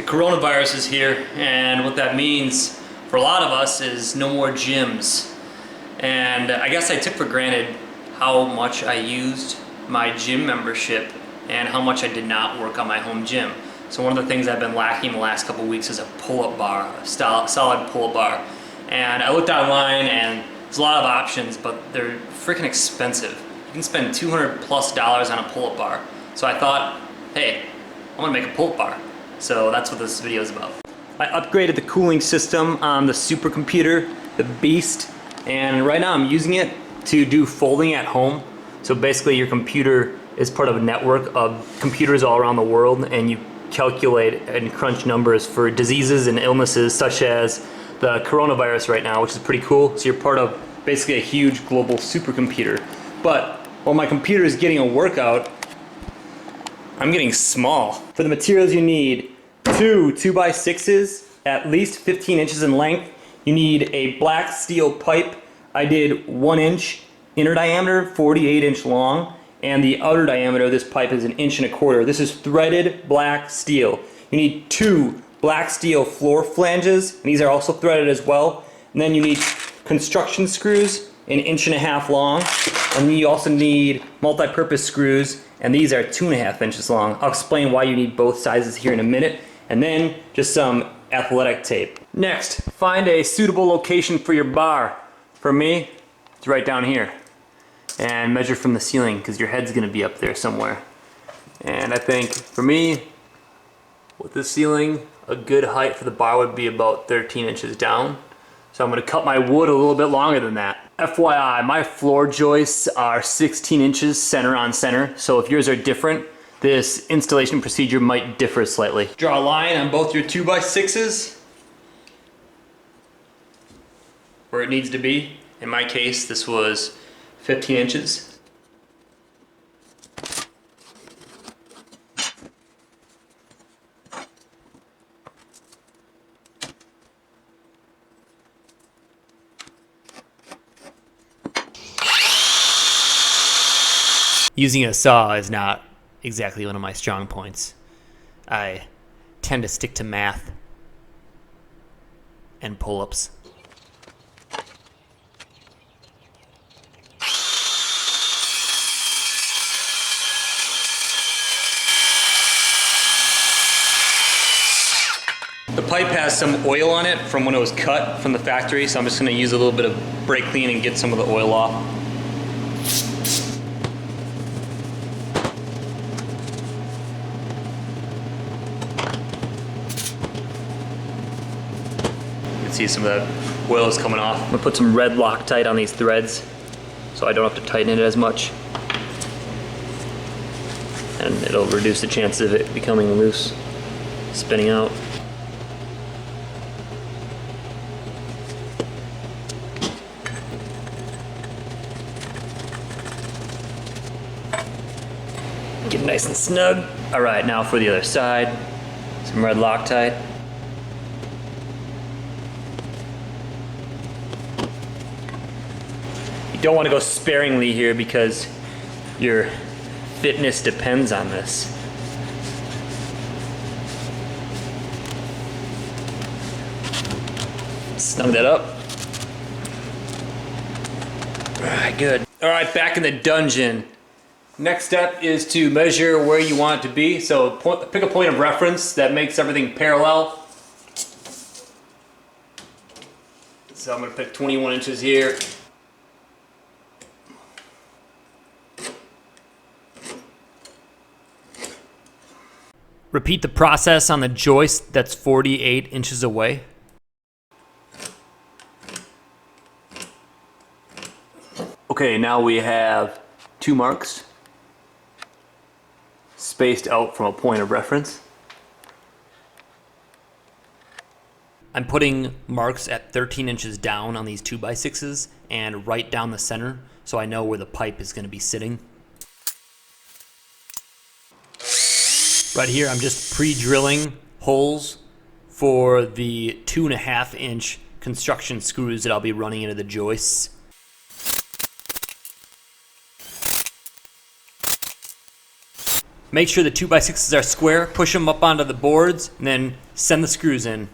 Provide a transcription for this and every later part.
The coronavirus is here, and what that means for a lot of us is no more gyms. And I guess I took for granted how much I used my gym membership and how much I did not work on my home gym. So one of the things I've been lacking the last couple weeks is a pull-up bar, a solid pull-up bar. And I looked online and there's a lot of options, but they're freaking expensive. You can spend $200+ on a pull-up bar. So I thought, hey, I want to make a pull-up bar. So that's what this video is about. I upgraded the cooling system on the Supercomputer, the Beast, and right now I'm using it to do folding at home. So basically your computer is part of a network of computers all around the world, and you calculate and crunch numbers for diseases and illnesses such as the coronavirus right now, which is pretty cool. So you're part of basically a huge global supercomputer. But while my computer is getting a workout, I'm getting small. For the materials you need, two 2x6s at least 15 inches in length. You need a black steel pipe. I did 1 inch inner diameter, 48 inch long, and the outer diameter of this pipe is 1 1/4 inches. This is threaded black steel. You need 2 black steel floor flanges, and these are also threaded as well. And then you need construction screws, 1.5 inches long, and then you also need multi-purpose screws, and these are 2.5 inches long. I'll explain why you need both sizes here in a minute. And then just some athletic tape. Next, find a suitable location for your bar. For me, it's right down here. And measure from the ceiling, because your head's gonna be up there somewhere. And I think, for me, with the ceiling, a good height for the bar would be about 13 inches down. So I'm gonna cut my wood a little bit longer than that. FYI, my floor joists are 16 inches center on center, so if yours are different, this installation procedure might differ slightly. Draw a line on both your 2x6s where it needs to be. In my case, this was 15 inches. Using a saw is not exactly one of my strong points. I tend to stick to math and pull-ups. The pipe has some oil on it from when it was cut from the factory, so I'm just going to use a little bit of brake clean and get some of the oil off. See some of that oil is coming off. I'm gonna put some red Loctite on these threads so I don't have to tighten it as much, and it'll reduce the chances of it becoming loose, spinning out. Get nice and snug. All right, now for the other side, some red Loctite. You don't want to go sparingly here because your fitness depends on this. Snug that up. Alright, good. Alright, back in the dungeon. Next step is to measure where you want it to be. So pick a point of reference that makes everything parallel. So I'm going to pick 21 inches here. Repeat the process on the joist that's 48 inches away. Okay, now we have 2 marks spaced out from a point of reference. I'm putting marks at 13 inches down on these 2x6s and right down the center so I know where the pipe is going to be sitting. Right here, I'm just pre-drilling holes for the 2.5 inch construction screws that I'll be running into the joists. Make sure the 2x6s are square, push them up onto the boards, and then send the screws in.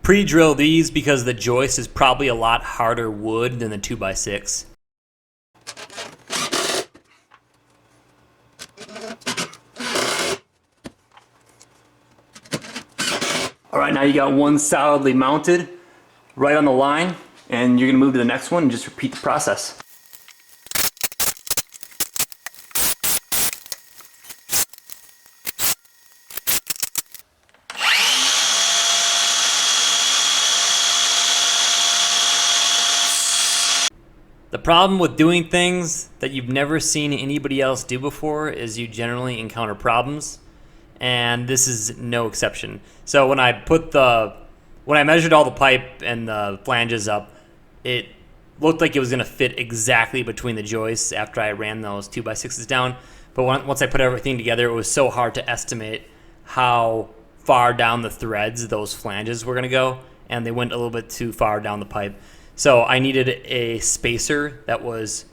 Pre-drill these because the joist is probably a lot harder wood than the 2x6. All right, now you got one solidly mounted right on the line, and you're gonna move to the next one and just repeat the process. The problem with doing things that you've never seen anybody else do before is you generally encounter problems, and this is no exception. So when I measured all the pipe and the flanges up, it looked like it was gonna fit exactly between the joists after I ran those 2x6s down. But once I put everything together, it was so hard to estimate how far down the threads those flanges were gonna go, and they went a little bit too far down the pipe. So I needed a spacer that was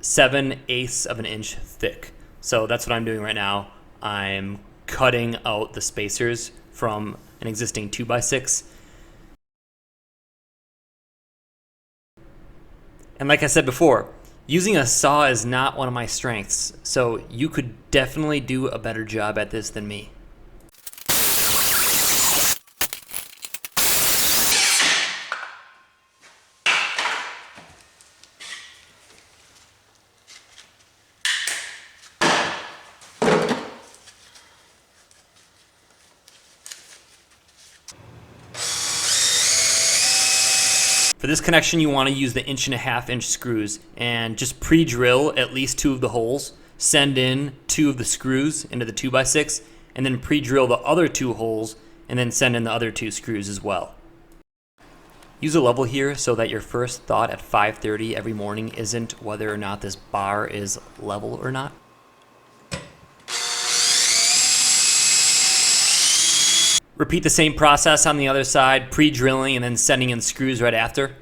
7/8 of an inch thick. So that's what I'm doing right now. I'm cutting out the spacers from an existing 2x6. And like I said before, using a saw is not one of my strengths. So you could definitely do a better job at this than me. For this connection, you want to use the 1.5 inch screws and just pre-drill at least 2 of the holes, send in 2 of the screws into the 2x6, and then pre-drill the other 2 holes and then send in the other 2 screws as well. Use a level here so that your first thought at 5:30 every morning isn't whether or not this bar is level or not. Repeat the same process on the other side, pre-drilling and then sending in screws right after.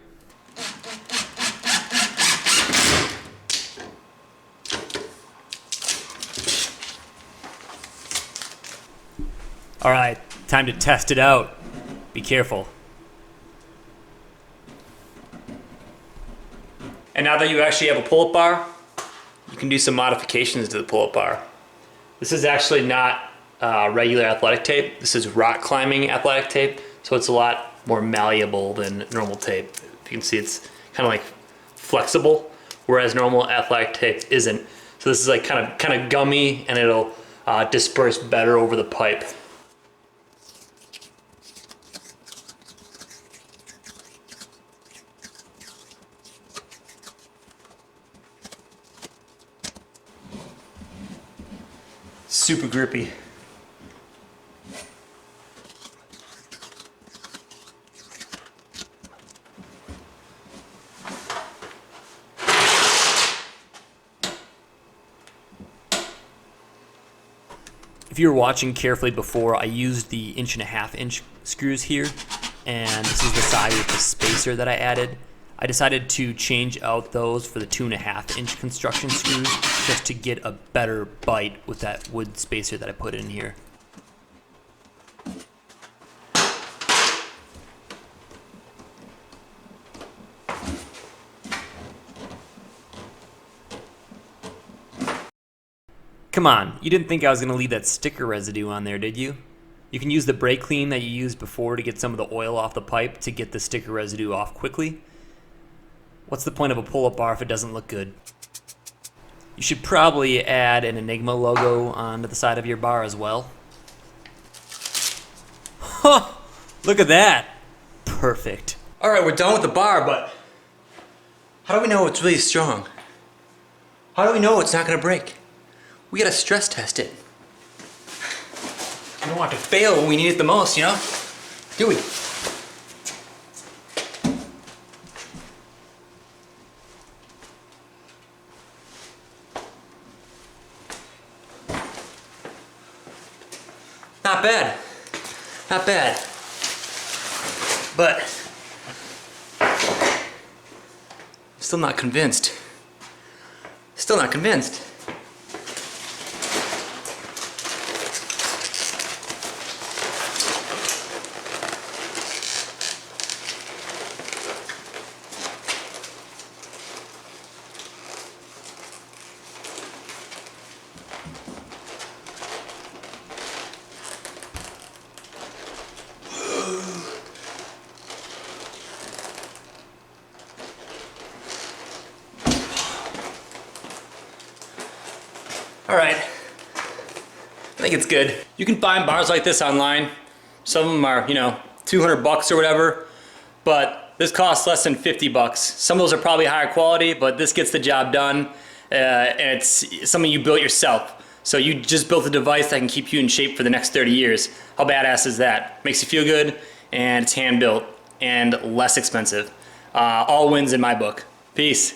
All right, time to test it out. Be careful. And now that you actually have a pull-up bar, you can do some modifications to the pull-up bar. This is actually not regular athletic tape. This is rock climbing athletic tape, so it's a lot more malleable than normal tape. If you can see, it's kind of like flexible, whereas normal athletic tape isn't. So this is like kind of gummy, and it'll disperse better over the pipe. Super grippy. If you were watching carefully before, I used the 1.5 inch screws here, and this is the size of the spacer that I added. I decided to change out those for the 2.5 inch construction screws just to get a better bite with that wood spacer that I put in here. Come on, you didn't think I was going to leave that sticker residue on there, did you? You can use the brake clean that you used before to get some of the oil off the pipe to get the sticker residue off quickly. What's the point of a pull-up bar if it doesn't look good? You should probably add an Enigma logo onto the side of your bar as well. Huh! Look at that! Perfect. Alright, we're done with the bar, but how do we know it's really strong? How do we know it's not going to break? We gotta stress test it. We don't want to fail when we need it the most, you know? Do we? not bad. Not bad. But still not convinced. Still not convinced. All right, I think it's good. You can find bars like this online. Some of them are, you know, 200 bucks or whatever, but this costs less than 50 bucks. Some of those are probably higher quality, but this gets the job done, and it's something you built yourself. So you just built a device that can keep you in shape for the next 30 years. How badass is that? Makes you feel good, and it's hand built and less expensive. All wins in my book. Peace.